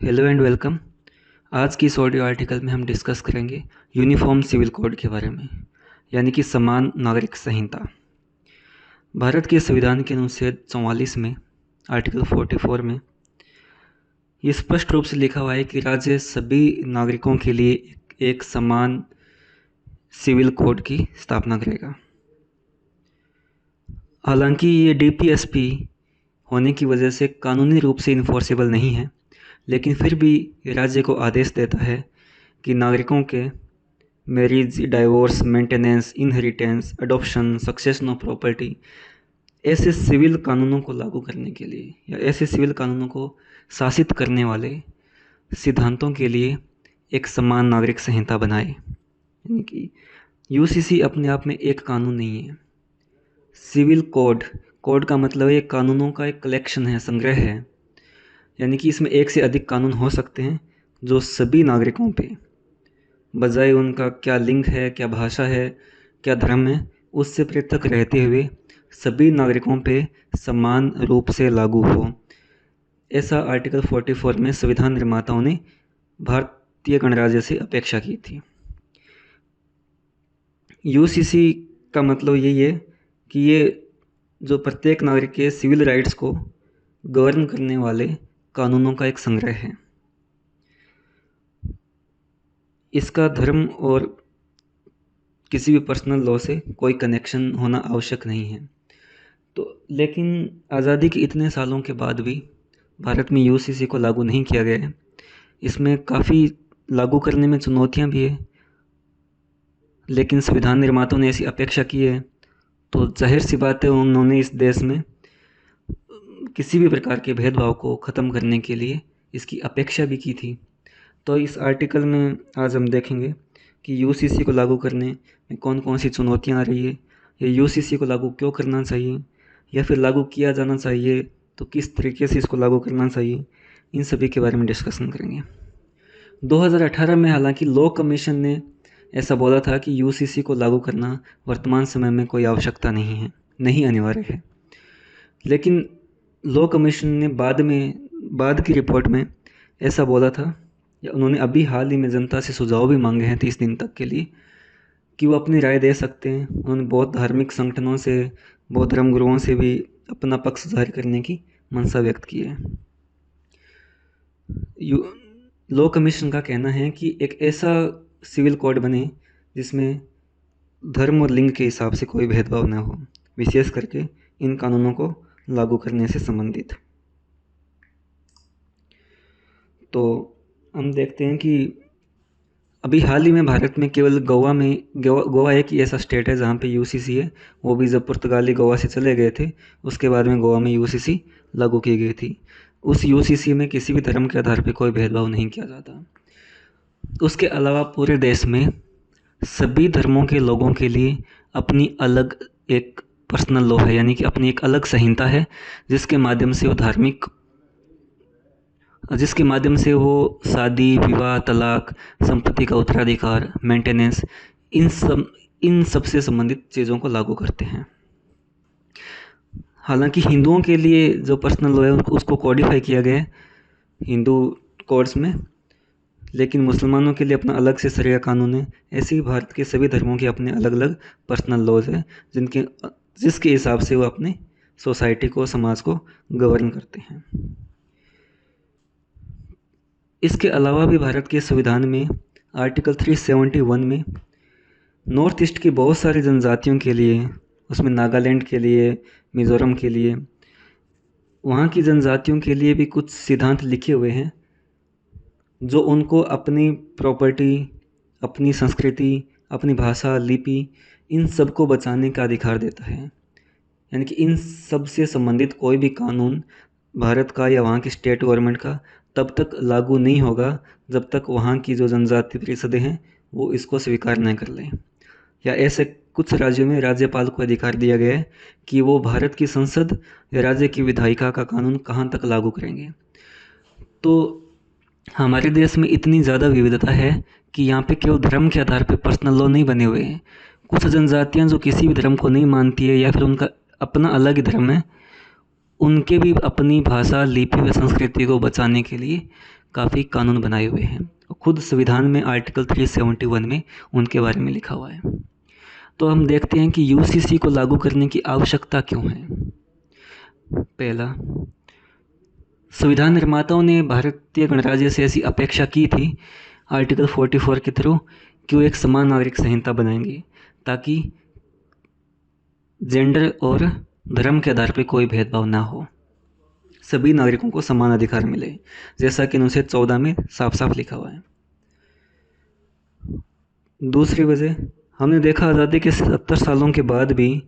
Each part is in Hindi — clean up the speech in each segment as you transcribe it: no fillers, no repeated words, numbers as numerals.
Hello and welcome. आज की इस ऑडियो आर्टिकल में हम डिस्कस करेंगे यूनिफॉर्म सिविल कोड के बारे में, यानी कि समान नागरिक संहिता। भारत के संविधान के अनुच्छेद 44 में आर्टिकल 44 में ये स्पष्ट रूप से लिखा हुआ है कि राज्य सभी नागरिकों के लिए एक समान सिविल कोड की स्थापना करेगा। हालांकि ये डीपीएसपी होने की वजह से कानूनी रूप से इन्फोर्सेबल नहीं है, लेकिन फिर भी राज्य को आदेश देता है कि नागरिकों के marriage, divorce, maintenance, inheritance, adoption, succession of property ऐसे सिविल कानूनों को लागू करने के लिए या ऐसे सिविल कानूनों को शासित करने वाले सिद्धांतों के लिए एक समान नागरिक संहिता बनाए। यानी कि यूसीसी अपने आप में एक कानून नहीं है। सिविल कोड, कोड का मतलब है कानूनों का एक कलेक्शन है, संग्रह है। यानी कि इसमें एक से अधिक कानून हो सकते हैं जो सभी नागरिकों पे, बजाय उनका क्या लिंग है, क्या भाषा है, क्या धर्म है, उससे पृथक रहते हुए सभी नागरिकों पे समान रूप से लागू हो। ऐसा आर्टिकल 44 में संविधान निर्माताओं ने भारतीय गणराज्य से अपेक्षा की थी। यूसीसी का मतलब यही है कि ये जो प्रत्येक नागरिक के सिविल राइट्स को गवर्न करने वाले कानूनों का एक संग्रह है। इसका धर्म और किसी भी पर्सनल लॉ से कोई कनेक्शन होना आवश्यक नहीं है। तो लेकिन आज़ादी के इतने सालों के बाद भी भारत में यूसीसी को लागू नहीं किया गया है। इसमें काफ़ी लागू करने में चुनौतियां भी है, लेकिन संविधान निर्माताओं ने ऐसी अपेक्षा की है, तो जाहिर सी बात है उन्होंने इस देश में किसी भी प्रकार के भेदभाव को ख़त्म करने के लिए इसकी अपेक्षा भी की थी। तो इस आर्टिकल में आज हम देखेंगे कि यूसीसी को लागू करने में कौन कौन सी चुनौतियां आ रही है, या यूसीसी को लागू क्यों करना चाहिए, या फिर लागू किया जाना चाहिए तो किस तरीके से इसको लागू करना चाहिए, इन सभी के बारे में डिस्कशन करेंगे। 2018 में हालांकि लॉ कमीशन ने ऐसा बोला था कि यूसीसी को लागू करना वर्तमान समय में कोई आवश्यकता नहीं है, नहीं अनिवार्य है। लेकिन लॉ कमीशन ने बाद की रिपोर्ट में ऐसा बोला था, या उन्होंने अभी हाल ही में जनता से सुझाव भी मांगे हैं 30 दिन तक के लिए कि वो अपनी राय दे सकते हैं। उन्होंने बहुत धार्मिक संगठनों से, बहुत धर्मगुरुओं से भी अपना पक्ष जाहिर करने की मंशा व्यक्त की है। लॉ कमीशन का कहना है कि एक ऐसा सिविल कोड बने जिसमें धर्म और लिंग के हिसाब से कोई भेदभाव न हो, विशेष करके इन कानूनों को लागू करने से संबंधित। तो हम देखते हैं कि अभी हाल ही में भारत में केवल गोवा एक ही ऐसा स्टेट है जहाँ पे यूसीसी है। वो भी जब पुर्तगाली गोवा से चले गए थे, उसके बाद में गोवा में यूसीसी लागू की गई थी। उस यूसीसी में किसी भी धर्म के आधार पर कोई भेदभाव नहीं किया जाता। उसके अलावा पूरे देश में सभी धर्मों के लोगों के लिए अपनी अलग एक पर्सनल लॉ है, यानी कि अपनी एक अलग संहिता है जिसके माध्यम से वो शादी, विवाह, तलाक, संपत्ति का उत्तराधिकार, मेंटेनेंस, इन सब से संबंधित चीज़ों को लागू करते हैं। हालांकि हिंदुओं के लिए जो पर्सनल लॉ है उसको कोडिफाई किया गया है हिंदू कोड्स में, लेकिन मुसलमानों के लिए अपना अलग से शरिया कानून है। ऐसे ही भारत के सभी धर्मों के अपने अलग अलग पर्सनल लॉज है जिसके हिसाब से वो अपने सोसाइटी को, समाज को गवर्न करते हैं। इसके अलावा भी भारत के संविधान में आर्टिकल 371 में नॉर्थ ईस्ट की बहुत सारी जनजातियों के लिए, उसमें नागालैंड के लिए, मिज़ोरम के लिए, वहाँ की जनजातियों के लिए भी कुछ सिद्धांत लिखे हुए हैं जो उनको अपनी प्रॉपर्टी, अपनी संस्कृति, अपनी भाषा, लिपि, इन सब को बचाने का अधिकार देता है। यानी कि इन सब से संबंधित कोई भी कानून भारत का या वहाँ की स्टेट गवर्नमेंट का तब तक लागू नहीं होगा जब तक वहाँ की जो जनजाति परिषदें हैं वो इसको स्वीकार न कर लें। या ऐसे कुछ राज्यों में राज्यपाल को अधिकार दिया गया है कि वो भारत की संसद या राज्य की विधायिका का कानून कहाँ तक लागू करेंगे। तो हमारे देश में इतनी ज़्यादा विविधता है कि यहाँ पे केवल धर्म के आधार पर पर्सनल लॉ नहीं बने हुए हैं। कुछ जनजातियाँ जो किसी भी धर्म को नहीं मानती है या फिर उनका अपना अलग ही धर्म है, उनके भी अपनी भाषा, लिपि व संस्कृति को बचाने के लिए काफ़ी कानून बनाए हुए हैं और खुद संविधान में आर्टिकल 371 में उनके बारे में लिखा हुआ है। तो हम देखते हैं कि यूसीसी को लागू करने की आवश्यकता क्यों है। पहला, संविधान निर्माताओं ने भारतीय गणराज्य से ऐसी अपेक्षा की थी आर्टिकल 44 के थ्रू कि वो एक समान नागरिक संहिता बनाएंगे ताकि जेंडर और धर्म के आधार पर कोई भेदभाव ना हो, सभी नागरिकों को समान अधिकार मिले, जैसा कि अनुच्छेद 14 में साफ साफ लिखा हुआ है। दूसरी वजह, हमने देखा आज़ादी के 70 सालों के बाद भी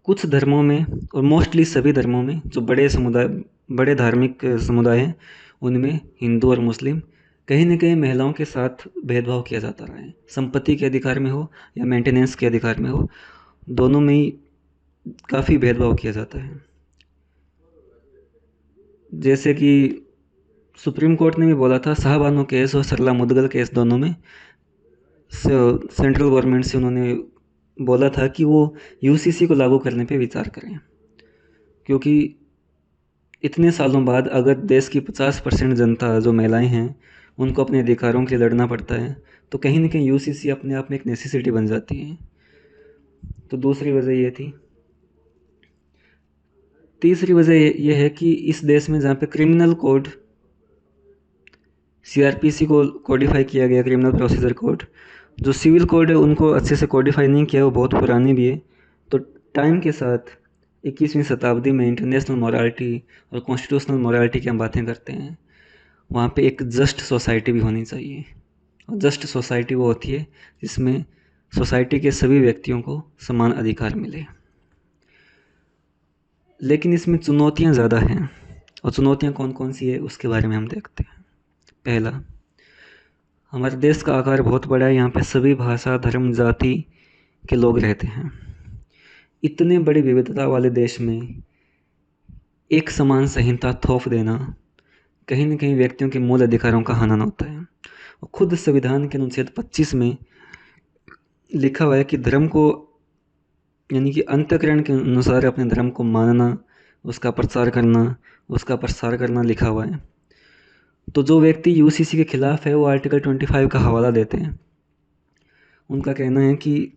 कुछ धर्मों में और मोस्टली सभी धर्मों में जो बड़े धार्मिक समुदाय हैं उनमें हिंदू और मुस्लिम कहीं ना कहीं महिलाओं के साथ भेदभाव किया जाता रहा है। संपत्ति के अधिकार में हो या मेंटेनेंस के अधिकार में हो, दोनों में ही काफ़ी भेदभाव किया जाता है। जैसे कि सुप्रीम कोर्ट ने भी बोला था, शाहबानो केस और सरला मुदगल केस दोनों में सेंट्रल गवर्नमेंट से उन्होंने बोला था कि वो यूसीसी को लागू करने पे विचार करें, क्योंकि इतने सालों बाद अगर देश की 50% जनता जो महिलाएं हैं उनको अपने अधिकारों के लिए लड़ना पड़ता है तो कहीं ना कहीं यूसीसी अपने आप में एक नेसेसिटी बन जाती है। तो दूसरी वजह ये थी। तीसरी वजह यह है कि इस देश में जहाँ पे क्रिमिनल कोड सीआरपीसी को कोडिफाई किया गया, क्रिमिनल प्रोसीजर कोड, जो सिविल कोड है उनको अच्छे से कोडिफाई नहीं किया, वो बहुत पुरानी भी है। तो टाइम के साथ 21वीं शताब्दी में इंटरनेशनल मोरालिटी और कॉन्स्टिट्यूशनल मोरालिटी की हम बातें करते हैं, वहाँ पे एक जस्ट सोसाइटी भी होनी चाहिए। और जस्ट सोसाइटी वो होती है जिसमें सोसाइटी के सभी व्यक्तियों को समान अधिकार मिले। लेकिन इसमें चुनौतियाँ ज़्यादा हैं, और चुनौतियाँ कौन कौन सी है उसके बारे में हम देखते हैं। पहला, हमारे देश का आकार बहुत बड़ा है, यहाँ पे सभी भाषा, धर्म, जाति के लोग रहते हैं। इतने बड़ी विविधता वाले देश में एक समान संहिता थोप देना कहीं न कहीं व्यक्तियों के मूल अधिकारों का हनन होता है। और खुद संविधान के अनुच्छेद 25 में लिखा हुआ है कि धर्म को, यानी कि अंतःकरण के अनुसार अपने धर्म को मानना, उसका प्रचार करना, उसका प्रसार करना लिखा हुआ है। तो जो व्यक्ति यूसीसी के खिलाफ है वो आर्टिकल 25 का हवाला देते हैं। उनका कहना है कि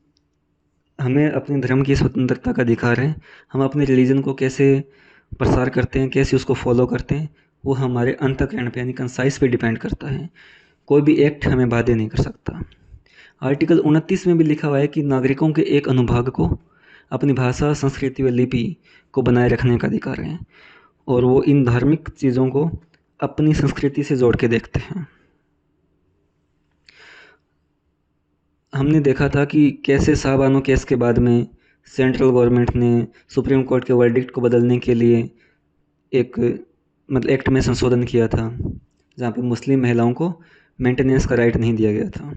हमें अपने धर्म की स्वतंत्रता का अधिकार है, हम अपने रिलीजन को कैसे प्रसार करते हैं, कैसे उसको फॉलो करते हैं, वो हमारे अंतःकरण पे यानी कंसाइज पे डिपेंड करता है। कोई भी एक्ट हमें बाध्य नहीं कर सकता। आर्टिकल 29 में भी लिखा हुआ है कि नागरिकों के एक अनुभाग को अपनी भाषा, संस्कृति व लिपि को बनाए रखने का अधिकार है, और वो इन धार्मिक चीज़ों को अपनी संस्कृति से जोड़ के देखते हैं। हमने देखा था कि कैसे शाहबानो केस के बाद में सेंट्रल गवर्नमेंट ने सुप्रीम कोर्ट के वर्डिक्ट को बदलने के लिए एक एक्ट में संशोधन किया था, जहाँ पे मुस्लिम महिलाओं को मेंटेनेंस का राइट नहीं दिया गया था।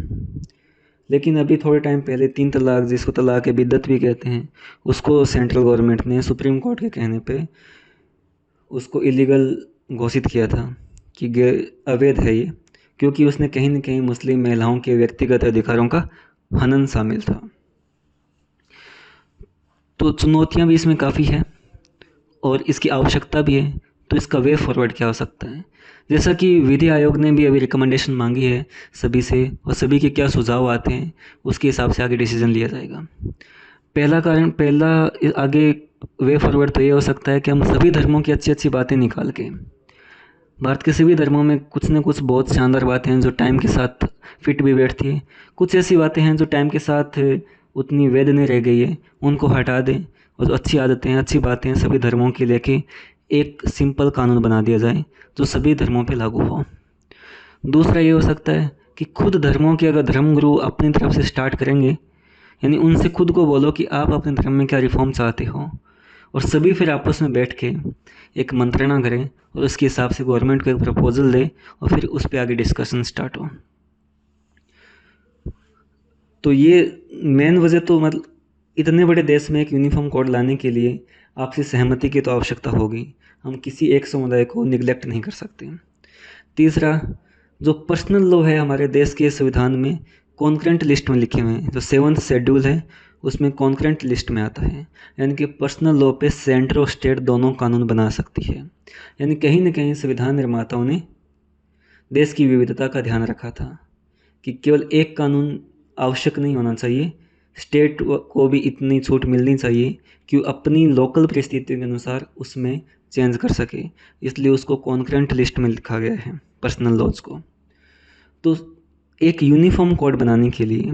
लेकिन अभी थोड़े टाइम पहले 3 तलाक, जिसको तलाक ए बिद्दत भी कहते हैं, उसको सेंट्रल गवर्नमेंट ने सुप्रीम कोर्ट के कहने पे उसको इलीगल घोषित किया था कि अवैध है ये, क्योंकि उसने कहीं न कहीं मुस्लिम महिलाओं के व्यक्तिगत अधिकारों का हनन शामिल था। तो चुनौतियाँ भी इसमें काफ़ी है और इसकी आवश्यकता भी है। तो इसका वे फॉरवर्ड क्या हो सकता है, जैसा कि विधि आयोग ने भी अभी रिकमेंडेशन मांगी है सभी से, और सभी के क्या सुझाव आते हैं उसके हिसाब से आगे डिसीजन लिया जाएगा। पहला आगे वे फॉरवर्ड तो ये हो सकता है कि हम सभी धर्मों की अच्छी अच्छी बातें निकाल के, भारत के सभी धर्मों में कुछ न कुछ बहुत शानदार बातें हैं जो टाइम के साथ फिट भी बैठती है, कुछ ऐसी बातें हैं जो टाइम के साथ उतनी वैध नहीं रह गई है, उनको हटा दें, और जो अच्छी आदतें, अच्छी बातें हैं सभी धर्मों के लेके एक सिंपल कानून बना दिया जाए जो सभी धर्मों पे लागू हो। दूसरा ये हो सकता है कि खुद धर्मों के अगर धर्मगुरु अपनी तरफ से स्टार्ट करेंगे, यानी उनसे खुद को बोलो कि आप अपने धर्म में क्या रिफॉर्म चाहते हो, और सभी फिर आपस में बैठ के एक मंत्रणा करें और उसके हिसाब से गवर्नमेंट को एक प्रपोजल दे और फिर उस पर आगे डिस्कशन स्टार्ट हो। तो ये मेन वजह तो मतलब इतने बड़े देश में एक यूनिफॉर्म कोड लाने के लिए आपसी सहमति की तो आवश्यकता होगी, हम किसी एक समुदाय को निगलेक्ट नहीं कर सकते। तीसरा, जो पर्सनल लॉ है हमारे देश के संविधान में कॉन्करेंट लिस्ट में लिखे हुए हैं, जो 7th शेड्यूल है उसमें कॉन्करेंट लिस्ट में आता है, यानी कि पर्सनल लॉ पे सेंटर और स्टेट दोनों कानून बना सकती है। यानी कहीं ना कहीं संविधान निर्माताओं ने देश की विविधता का ध्यान रखा था कि केवल एक कानून आवश्यक नहीं होना चाहिए, स्टेट को भी इतनी छूट मिलनी चाहिए कि वो अपनी लोकल परिस्थितियों के अनुसार उसमें चेंज कर सके। इसलिए उसको कॉन्करेंट लिस्ट में लिखा गया है पर्सनल लॉज को। तो एक यूनिफॉर्म कोड बनाने के लिए,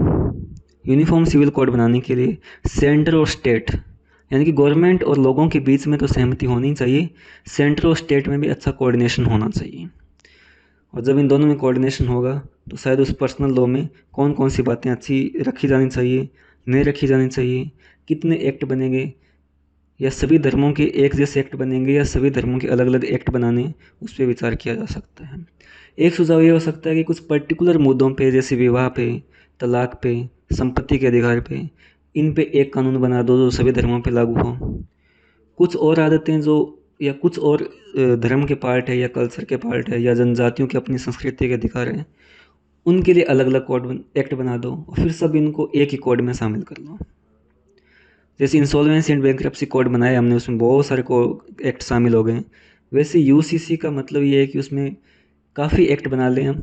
यूनिफॉर्म सिविल कोड बनाने के लिए सेंटर और स्टेट यानी कि गवर्नमेंट और लोगों के बीच में तो सहमति होनी चाहिए, सेंटर और स्टेट में भी अच्छा कोऑर्डिनेशन होना चाहिए। और जब इन दोनों में कोऑर्डिनेशन होगा तो शायद उस पर्सनल लॉ में कौन कौन सी बातें अच्छी रखी जानी चाहिए, नहीं रखी जानी चाहिए, कितने एक्ट बनेंगे, या सभी धर्मों के एक जैसे एक्ट बनेंगे या सभी धर्मों के अलग अलग एक्ट बनाने, उस पर विचार किया जा सकता है। एक सुझाव ये हो सकता है कि कुछ पर्टिकुलर मुद्दों पे, जैसे विवाह पे, तलाक पे, संपत्ति के अधिकार पे, इन पे एक कानून बना दो जो सभी धर्मों पे लागू हो। कुछ और आदतें जो, या कुछ और धर्म के पार्ट है या कल्चर के पार्ट है या जनजातियों के अपनी संस्कृति के अधिकार हैं, उनके लिए अलग अलग कोड एक्ट बना दो और फिर सब इनको एक ही कोड में शामिल कर लो। जैसे इंसॉल्वेंसी एंड बैंक्रप्सी कोड बनाया हमने, उसमें बहुत सारे एक्ट शामिल हो गए। वैसे यूसीसी का मतलब ये है कि उसमें काफ़ी एक्ट बना लें हम,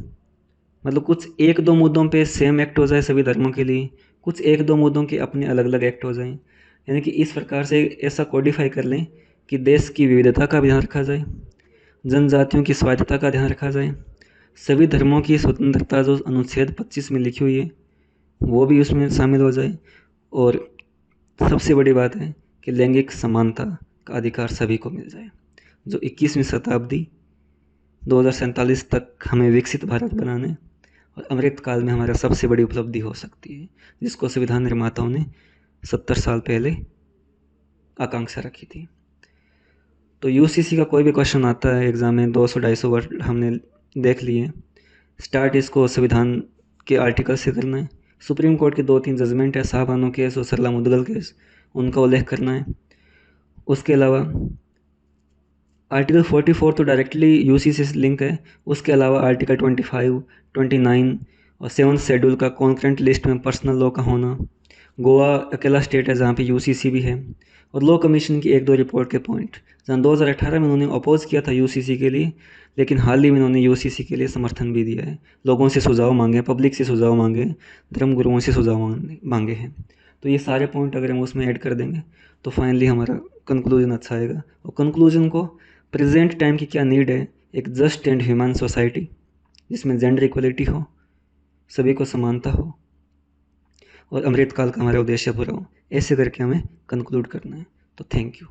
मतलब कुछ एक दो मुद्दों पे सेम एक्ट हो जाए सभी धर्मों के लिए, कुछ एक दो मुद्दों के अपने अलग अलग एक्ट हो जाएं। यानी कि इस प्रकार से ऐसा कोडिफाई कर लें कि देश की विविधता का भी ध्यान रखा जाए, जनजातियों की स्वायत्तता का ध्यान रखा जाए, सभी धर्मों की स्वतंत्रता जो अनुच्छेद 25 में लिखी हुई है वो भी उसमें शामिल हो जाए, और सबसे बड़ी बात है कि लैंगिक समानता का अधिकार सभी को मिल जाए, जो 21वीं शताब्दी 2047 तक हमें विकसित भारत बनाने और अमृत काल में हमारा सबसे बड़ी उपलब्धि हो सकती है, जिसको संविधान निर्माताओं ने 70 साल पहले आकांक्षा रखी थी। तो यूसीसी का कोई भी क्वेश्चन आता है एग्ज़ाम में, 200-250 वर्ड हमने देख लिए। स्टार्ट इसको संविधान के आर्टिकल से करना है। सुप्रीम कोर्ट के 2-3 जजमेंट है, शाहबानो केस और सरला मुदगल केस, उनका उल्लेख करना है। उसके अलावा आर्टिकल 44 तो डायरेक्टली यूसीसी से लिंक है। उसके अलावा आर्टिकल 25, 29 और 7th शेड्यूल का कॉन्करेंट लिस्ट में पर्सनल लॉ का होना। गोवा अकेला स्टेट है जहाँ पे यूसीसी भी है। और लॉ कमीशन की एक दो रिपोर्ट के पॉइंट, जहाँ 2018 में उन्होंने अपोज किया था यूसीसी के लिए, लेकिन हाल ही में उन्होंने यूसीसी के लिए समर्थन भी दिया है। लोगों से सुझाव मांगे, पब्लिक से सुझाव मांगे, धर्म गुरुओं से सुझाव मांगे हैं। तो ये सारे पॉइंट अगर हम उसमें ऐड कर देंगे तो फाइनली हमारा कंक्लूजन अच्छा आएगा। और कंक्लूजन को प्रेजेंट टाइम की क्या नीड है, एक जस्ट एंड ह्यूमन सोसाइटी जिसमें जेंडर इक्वलिटी हो, सभी को समानता हो और अमृतकाल का हमारा उद्देश्य पूरा हो, ऐसे करके हमें कंक्लूड करना है। तो थैंक यू।